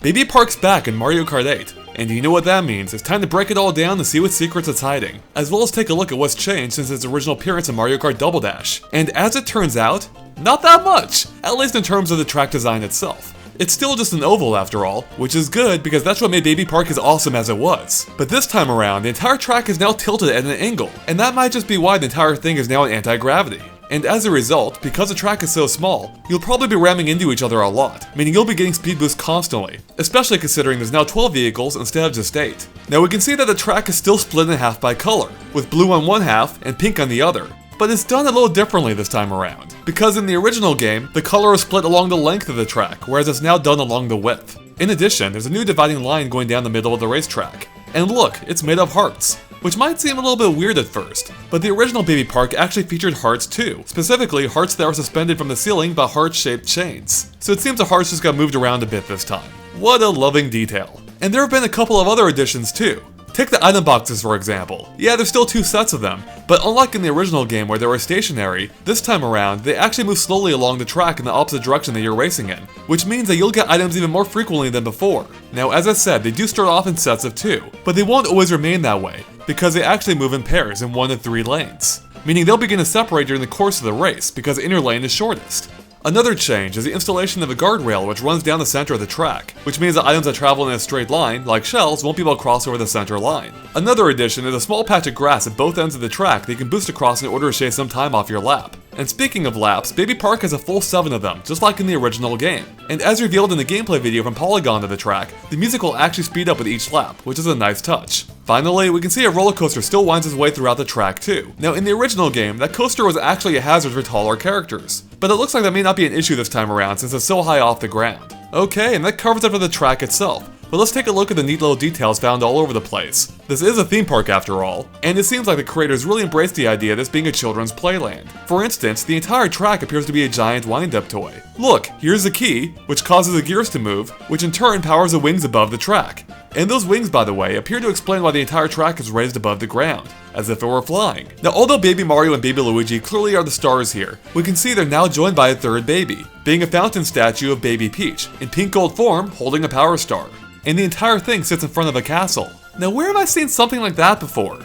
Baby Park's back in Mario Kart 8, and you know what that means. It's time to break it all down and see what secrets it's hiding, as well as take a look at what's changed since its original appearance in Mario Kart Double Dash. And as it turns out, not that much, at least in terms of the track design itself. It's still just an oval after all, which is good because that's what made Baby Park as awesome as it was. But this time around, the entire track is now tilted at an angle, and that might just be why the entire thing is now in anti-gravity. And as a result, because the track is so small, you'll probably be ramming into each other a lot, meaning you'll be getting speed boosts constantly, especially considering there's now 12 vehicles instead of just 8. Now we can see that the track is still split in half by color, with blue on one half and pink on the other. But it's done a little differently this time around, because in the original game, the color is split along the length of the track, whereas it's now done along the width. In addition, there's a new dividing line going down the middle of the racetrack. And look, it's made of hearts, which might seem a little bit weird at first, but the original Baby Park actually featured hearts too, specifically hearts that were suspended from the ceiling by heart-shaped chains. So it seems the hearts just got moved around a bit this time. What a loving detail. And there have been a couple of other additions too. Take the item boxes for example. Yeah, there's still 2 sets of them, but unlike in the original game where they were stationary, this time around, they actually move slowly along the track in the opposite direction that you're racing in, which means that you'll get items even more frequently than before. Now, as I said, they do start off in sets of 2, but they won't always remain that way, because they actually move in pairs in 1 to 3 lanes, meaning they'll begin to separate during the course of the race because the inner lane is shortest. Another change is the installation of a guardrail which runs down the center of the track, which means that items that travel in a straight line, like shells, won't be able to cross over the center line. Another addition is a small patch of grass at both ends of the track that you can boost across in order to shave some time off your lap. And speaking of laps, Baby Park has a full 7 of them, just like in the original game. And as revealed in the gameplay video from Polygon of the track, the music will actually speed up with each lap, which is a nice touch. Finally, we can see a roller coaster still winds its way throughout the track too. Now in the original game, that coaster was actually a hazard for taller characters, but it looks like that may not be an issue this time around since it's so high off the ground. Okay, and that covers it for the track itself. But let's take a look at the neat little details found all over the place. This is a theme park after all, and it seems like the creators really embraced the idea of this being a children's playland. For instance, the entire track appears to be a giant wind-up toy. Look, here's the key, which causes the gears to move, which in turn powers the wings above the track. And those wings, by the way, appear to explain why the entire track is raised above the ground, as if it were flying. Now, although Baby Mario and Baby Luigi clearly are the stars here, we can see they're now joined by a third baby, being a fountain statue of Baby Peach, in pink gold form, holding a power star. And the entire thing sits in front of a castle. Now, where have I seen something like that before?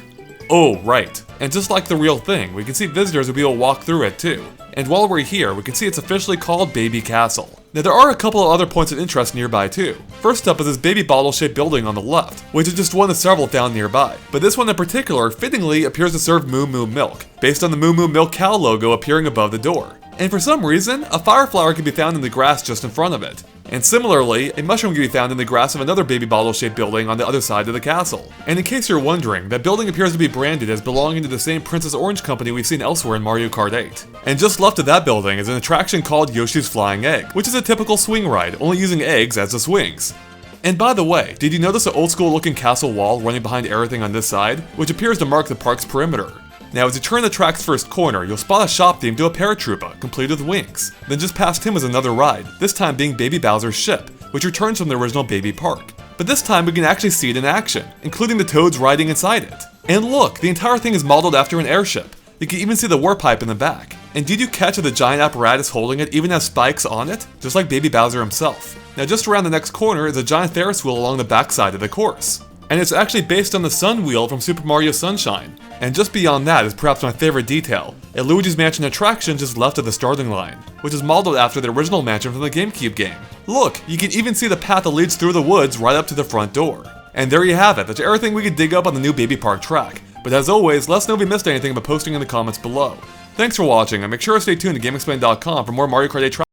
Oh, right. And just like the real thing, we can see visitors will be able to walk through it too. And while we're here, we can see it's officially called Baby Castle. Now there are a couple of other points of interest nearby too. First up is this baby bottle-shaped building on the left, which is just one of several found nearby. But this one in particular fittingly appears to serve Moo Moo Milk, based on the Moo Moo Milk cow logo appearing above the door. And for some reason, a fire flower can be found in the grass just in front of it. And similarly, a mushroom can be found in the grass of another baby bottle-shaped building on the other side of the castle. And in case you're wondering, that building appears to be branded as belonging to the same Princess Orange company we've seen elsewhere in Mario Kart 8. And just left of that building is an attraction called Yoshi's Flying Egg, which is a typical swing ride, only using eggs as the swings. And by the way, did you notice the old school looking castle wall running behind everything on this side, which appears to mark the park's perimeter? Now as you turn the track's first corner, you'll spot a shop themed to a paratroopa, complete with wings. Then just past him is another ride, this time being Baby Bowser's ship, which returns from the original Baby Park. But this time we can actually see it in action, including the toads riding inside it. And look, the entire thing is modeled after an airship. You can even see the warp pipe in the back. And did you catch that the giant apparatus holding it even has spikes on it? Just like Baby Bowser himself. Now just around the next corner is a giant Ferris wheel along the backside of the course. And it's actually based on the Sun Wheel from Super Mario Sunshine. And just beyond that is perhaps my favorite detail, a Luigi's Mansion attraction just left of the starting line, which is modeled after the original mansion from the GameCube game. Look, you can even see the path that leads through the woods right up to the front door. And there you have it, that's everything we could dig up on the new Baby Park track. But as always, let us know if you missed anything by posting in the comments below. Thanks for watching, and make sure to stay tuned to GameXplain.com for more Mario Kart 8 track